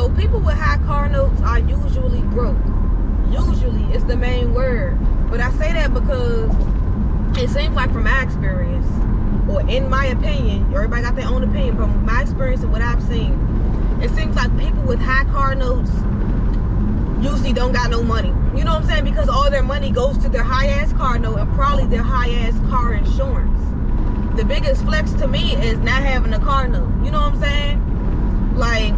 So people with high car notes are usually broke. Usually is the main word. But I say that because it seems like from my experience, or in my opinion, everybody got their own opinion, but from my experience and what I've seen, it seems like people with high car notes usually don't got no money. You know what I'm saying? Because all their money goes to their high-ass car note and probably their high-ass car insurance. The biggest flex to me is not having a car note. You know what I'm saying? Like,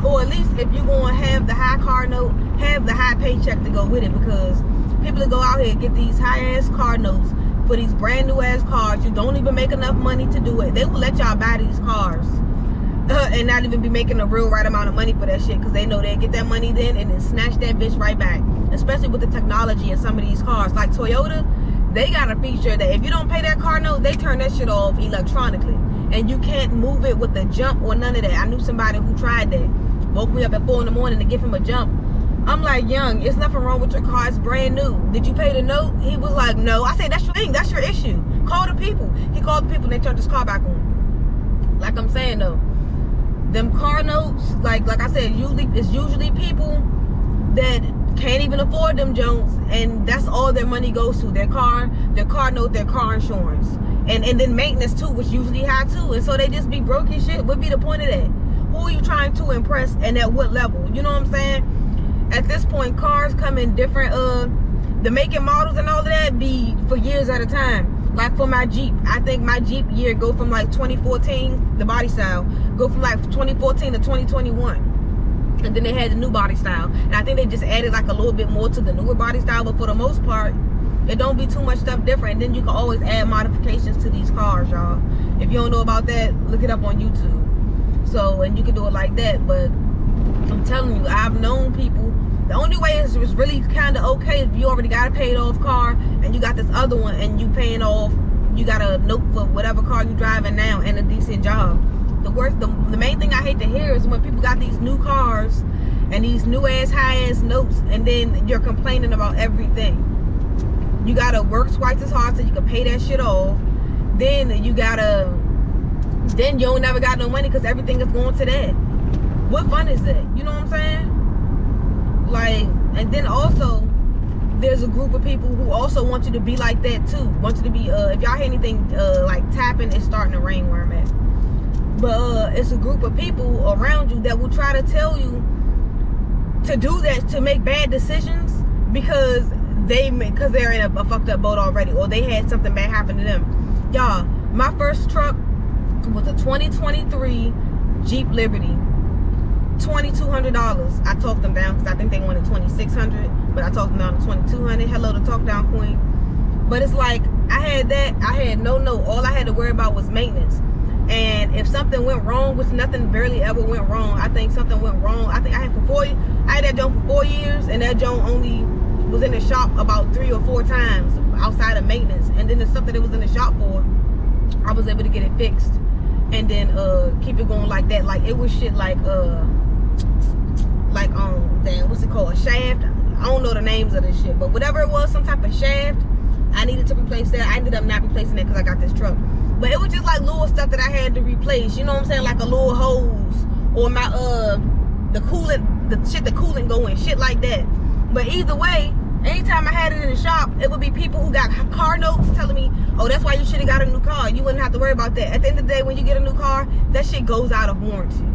or at least if you're going to have the high car note, have the high paycheck to go with it, because people that go out here and get these high-ass car notes for these brand new ass cars, you don't even make enough money to do it. They will let y'all buy these cars and not even be making a real right amount of money for that shit, because they know they'll get that money then and then snatch that bitch right back. Especially with the technology in some of these cars. Like Toyota, they got a feature that if you don't pay that car note, they turn that shit off electronically. And you can't move it with the jump or none of that. I knew somebody who tried that. Woke me up at 4 in the morning to give him a jump. I'm like, young, it's nothing wrong with your car. It's brand new. Did you pay the note? He was like, no. I said, that's your thing. That's your issue. Call the people. He called the people and they turned his car back on. Like I'm saying though, them car notes, like I said, it's usually people that can't even afford them Jones, and that's all their money goes to, their car note, their car insurance, and then maintenance too, which usually high too. And so they just be broke and shit. What be the point of that? Who are you trying to impress and at what level? You know what I'm saying? At this point, cars come in different the making models and all of that be for years at a time. Like for my Jeep, I think my Jeep year go from like 2014, the body style, go from like 2014 to 2021. And then they had the new body style. And I think they just added like a little bit more to the newer body style, but for the most part, it don't be too much stuff different. And then you can always add modifications to these cars, y'all. If you don't know about that, look it up on YouTube. So, and you can do it like that. But I'm telling you, I've known people, the only way is really kind of okay if you already got a paid off car and you got this other one and you paying off, you got a note for whatever car you driving now and a decent job. The main thing I hate to hear is when people got these new cars and these new ass high ass notes, and then you're complaining about everything. You gotta work twice as hard so you can pay that shit off. Then you don't never got no money because everything is going to that. What fun is that? You know what I'm saying? Like, and then also there's a group of people who also want you to be like that too. Want you to be if y'all hear anything like tapping, it's starting to rain where I'm at. But it's a group of people around you that will try to tell you to do that, to make bad decisions because they're in a fucked up boat already, or they had something bad happen to them. Y'all, my first truck was a 2023 Jeep Liberty, $2,200. I talked them down because I think they wanted $2,600, but I talked them down to $2,200. Hello to talk down queen. But it's like I had no note. All I had to worry about was maintenance. And if something went wrong, which nothing barely ever went wrong, I think something went wrong. I think I had that junk for 4 years, and that junk only was in the shop about 3 or 4 times outside of maintenance. And then the stuff that it was in the shop for, I was able to get it fixed and then keep it going like that. Like it was shit like damn, what's it called, a shaft? I don't know the names of this shit, but whatever it was, some type of shaft, I needed to replace that. I ended up not replacing it because I got this truck. But it was just like little stuff that I had to replace, you know what I'm saying? Like a little hose, or my the coolant go in, shit like that. But either way, anytime I had it in the shop, it would be people who got car notes telling me, oh, that's why you should have got a new car. You wouldn't have to worry about that. At the end of the day, when you get a new car, that shit goes out of warranty.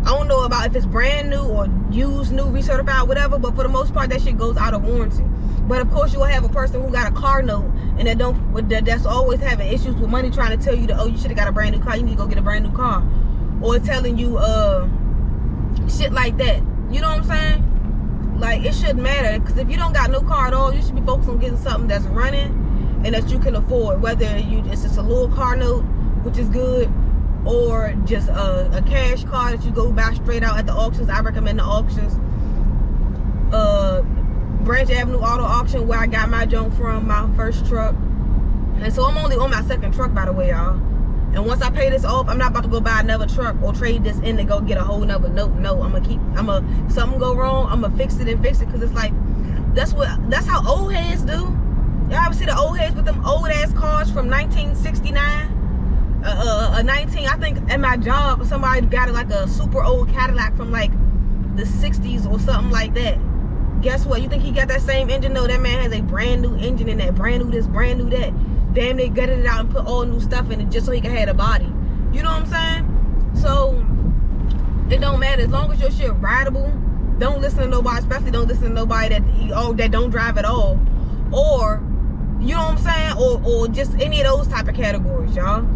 I don't know about if it's brand new or used, new, recertified, whatever, but for the most part, that shit goes out of warranty. But of course, you will have a person who got a car note and that's always having issues with money, trying to tell you that, oh, you should have got a brand new car, you need to go get a brand new car, or telling you shit like that. You know what I'm saying? Like, it shouldn't matter, because if you don't got no car at all, you should be focused on getting something that's running and that you can afford, whether it's just a little car note, which is good, or just a cash car that you go buy straight out at the auctions. I recommend the auctions. Branch Avenue Auto Auction, where I got my junk from, my first truck. And so I'm only on my second truck, by the way, y'all. And once I pay this off, I'm not about to go buy another truck or trade this in to go get a whole nother note. No, something go wrong, I'm gonna fix it, because it's like, that's how old heads do. Y'all ever see the old heads with them old ass cars from 1969? a 19, I think at my job, somebody got like a super old Cadillac from like the 60s or something like that. Guess what? You think he got that same engine? No, that man has a brand new engine in that, brand new this, brand new that. Damn, they gutted it out and put all new stuff in it just so he could have a body. You know what I'm saying? So it don't matter as long as your shit rideable. Don't listen to nobody, especially don't listen to nobody that don't drive at all, or you know what I'm saying, or just any of those type of categories, y'all.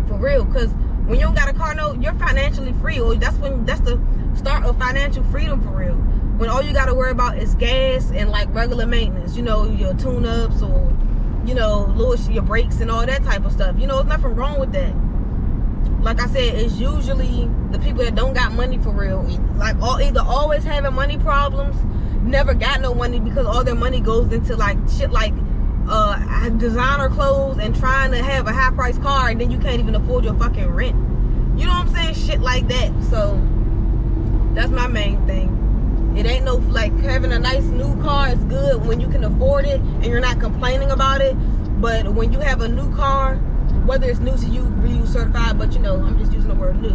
For real, because when you don't got a car note, you're financially free, or that's the start of financial freedom for real. When all you got to worry about is gas and like regular maintenance, you know, your tune-ups or, you know, your brakes and all that type of stuff. You know, there's nothing wrong with that. Like I said, it's usually the people that don't got money for real, like either always having money problems, never got no money because all their money goes into like shit like designer clothes and trying to have a high price car, and then you can't even afford your fucking rent. You know what I'm saying? Shit like that. So that's my main thing. It ain't no, like, having a nice new car is good when you can afford it and you're not complaining about it. But when you have a new car, whether it's new to you, reuse certified, but you know, I'm just using the word new.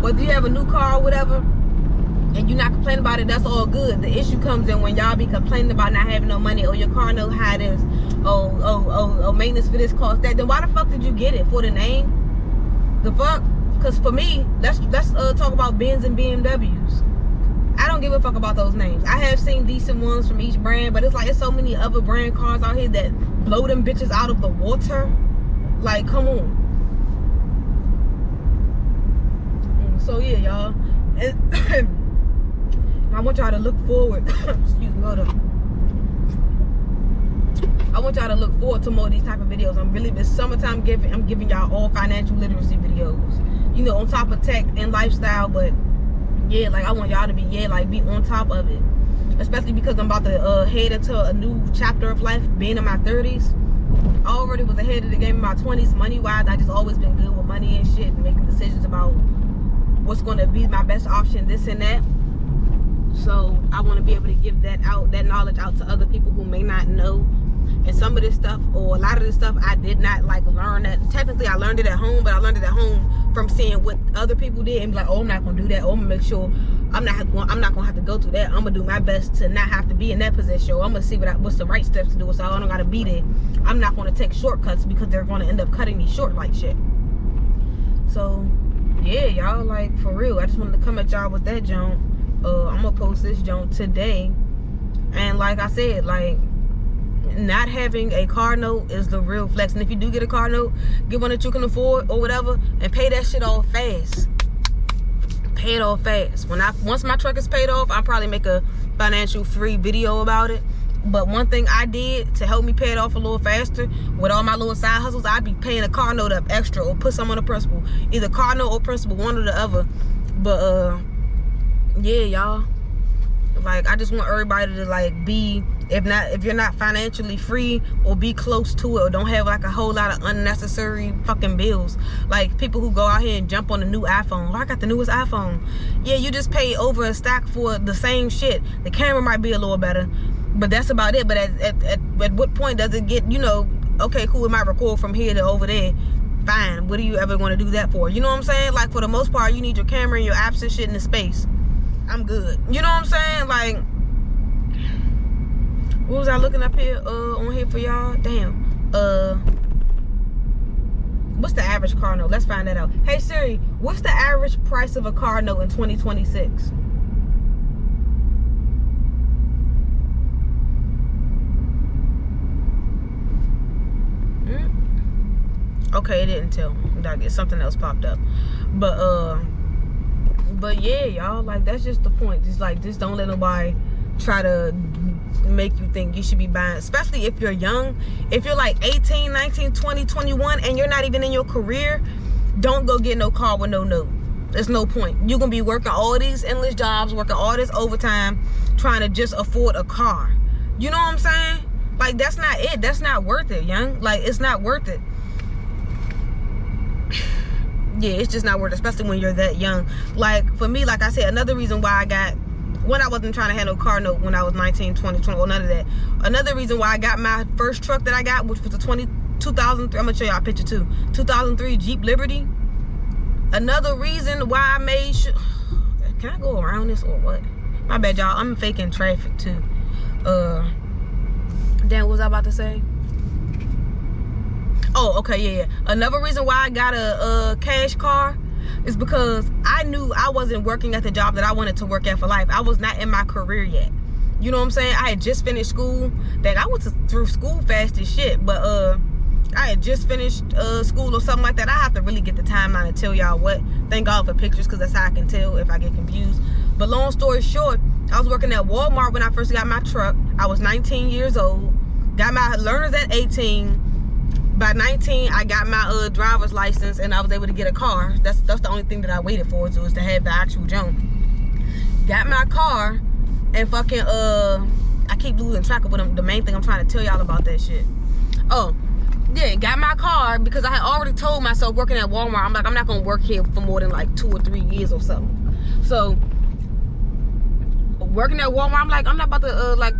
Whether you have a new car or whatever, and you're not complaining about it, that's all good. The issue comes in when y'all be complaining about not having no money, or your car know how it is, oh, maintenance for this cost that. Then why the fuck did you get it? For the name? The fuck? Because for me, let's talk about Benz and BMWs. I don't give a fuck about those names. I have seen decent ones from each brand, but it's like, it's so many other brand cars out here that blow them bitches out of the water. Like, come on. So yeah, y'all. I want y'all to look forward. Excuse me, hold on. I want y'all to look forward to more of these type of videos. This summertime I'm giving y'all all financial literacy videos. You know, on top of tech and lifestyle, but yeah, like I want y'all to be be on top of it. Especially because I'm about to head into a new chapter of life, being in my 30s. I already was ahead of the game in my 20s, money-wise. I just always been good with money and shit, and making decisions about what's going to be my best option, this and that. So I want to be able to give that knowledge out to other people who may not know. And some of this stuff, or a lot of this stuff, I did not like learn that. Technically, I learned it at home, but I learned it at home from seeing what other people did and be like, oh, I'm not gonna do that. Oh, I'm gonna make sure I'm not gonna have to go through that. I'm gonna do my best to not have to be in that position. Or I'm gonna see what's the right steps to do, so I don't gotta be there. I'm not gonna take shortcuts because they're gonna end up cutting me short like shit. So yeah, y'all, like, for real, I just wanted to come at y'all with that junk. I'm gonna post this junk today, and like I said, like, not having a car note is the real flex. And if you do get a car note, get one that you can afford or whatever, and pay that shit off fast. Pay it off fast. Once my truck is paid off, I'll probably make a financial free video about it. But one thing I did to help me pay it off a little faster, with all my little side hustles, I'd be paying a car note up extra or put some on the principal. Either car note or principal, one or the other. But yeah, y'all, like, I just want everybody to like be, if you're not financially free, or be close to it, or don't have like a whole lot of unnecessary fucking bills. Like people who go out here and jump on the new iPhone. Oh, I got the newest iPhone. Yeah, you just pay over a stack for the same shit. The camera might be a little better, but that's about it. But at what point does it get, you know, okay, cool, it might record from here to over there, fine. What are you ever going to do that for? You know what I'm saying? Like, for the most part, you need your camera and your apps and shit in the space. I'm good. You know what I'm saying? Like, what was I looking up here on here for y'all? Damn. What's the average car note? Let's find that out. Hey Siri, what's the average price of a car note in 2026? Okay, it didn't tell me. Something else popped up. But yeah, y'all, like, that's just the point. Just don't let nobody try to make you think you should be buying, especially if you're young. If you're like 18, 19, 20, 21 and you're not even in your career, don't go get no car with no note. There's no point. You're gonna be working all these endless jobs, working all this overtime, trying to just afford a car. You know what I'm saying? Like, that's not it. That's not worth it, young. Like, it's not worth it. Yeah, it's just not worth it, especially when you're that young. Like, for me, like I said, another reason why when I wasn't trying to handle car note when I was 19, 20, or none of that. Another reason why I got my first truck that I got, which was a 2003, I'm gonna show y'all a picture too. 2003 Jeep Liberty. Another reason why I made sure, can I go around this or what? My bad, y'all. I'm faking traffic too. Damn, what was I about to say? Oh, okay, yeah. Another reason why I got a cash car is because I knew I wasn't working at the job that I wanted to work at for life. I was not in my career yet. You know what I'm saying? I had just finished school. Dang, I went through school fast as shit. But I had just finished school or something like that. I have to really get the timeline and tell y'all what. Thank God for pictures, because that's how I can tell if I get confused. But long story short, I was working at Walmart when I first got my truck. I was 19 years old. Got my learners at 18. By 19, I got my driver's license, and I was able to get a car. That's the only thing that I waited for, was to have the actual jump. Got my car, and fucking I keep losing track of what the main thing I'm trying to tell y'all about that shit. Oh, yeah, got my car because I had already told myself working at Walmart, I'm like, I'm not gonna work here for more than like 2 or 3 years or something. So working at Walmart, I'm like, I'm not about to like,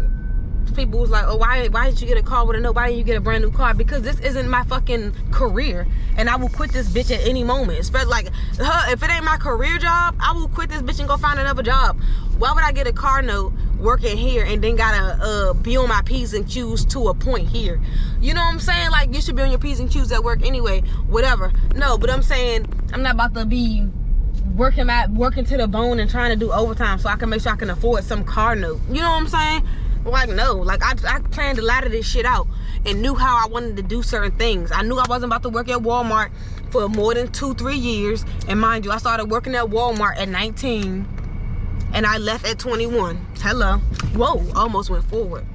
people was like, oh, why did you get a car with a no? Why didn't you get a brand new car? Because this isn't my fucking career, and I will quit this bitch at any moment. Especially like, if it ain't my career job, I will quit this bitch and go find another job. Why would I get a car note working here and then gotta be on my P's and Q's to a point here? You know what I'm saying? Like, you should be on your P's and Q's at work anyway, whatever. No, but I'm saying I'm not about to be working to the bone and trying to do overtime so I can make sure I can afford some car note. You know what I'm saying? Like, no, like I planned to ladder this shit out and knew how I wanted to do certain things. I knew I wasn't about to work at Walmart for more than 2-3 years. And mind you, I started working at Walmart at 19 and I left at 21. Hello. Whoa, almost went forward.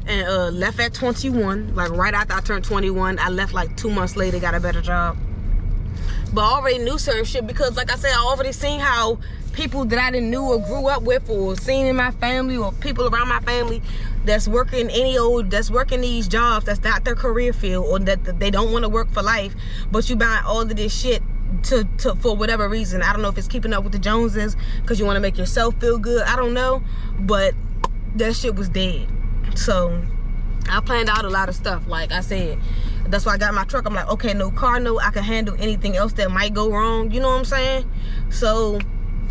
And left at 21, like right after I turned 21. I left like 2 months later, got a better job. But I already knew certain shit because, like I said, I already seen how people that I didn't knew or grew up with or seen in my family or people around my family that's working that's working these jobs that's not their career field, or that they don't want to work for life, but you buy all of this shit to for whatever reason. I don't know if it's keeping up with the Joneses because you want to make yourself feel good. I don't know, but that shit was dead. So I planned out a lot of stuff. Like I said, that's why I got my truck. I'm like, okay, no car note, I can handle anything else that might go wrong. You know what I'm saying? So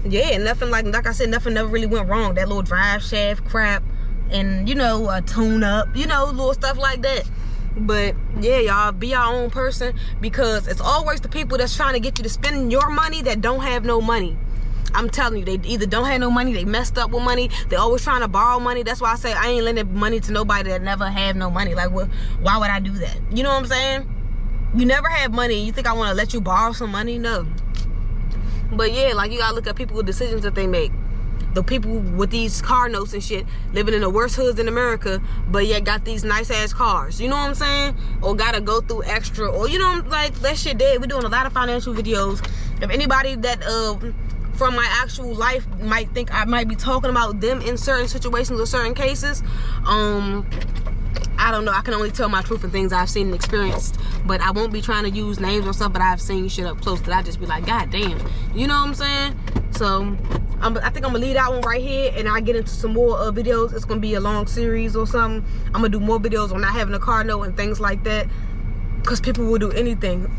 yeah, nothing like I said, nothing never really went wrong. That little drive shaft crap and, you know, a tune up, you know, little stuff like that. But yeah, y'all, be your own person, because it's always the people that's trying to get you to spend your money that don't have no money. I'm telling you, they either don't have no money, they messed up with money, they always trying to borrow money. That's why I say I ain't lending money to nobody that never have no money. Like, why would I do that? You know what I'm saying? You never have money, you think I want to let you borrow some money? No. But yeah, like, you gotta look at people with decisions that they make. The people with these car notes and shit, living in the worst hoods in America, but yet got these nice ass cars. You know what I'm saying? Or gotta go through extra, or, you know, like, that shit dead. We're doing a lot of financial videos. If anybody that from my actual life might think I might be talking about them in certain situations or certain cases, I don't know. I can only tell my truth and things I've seen and experienced, but I won't be trying to use names or stuff. But I've seen shit up close that I just be like, God damn, you know what I'm saying? So I think I'm gonna leave that one right here, and I get into some more videos. It's gonna be a long series or something. I'm gonna do more videos on not having a car note and things like that, because people will do anything.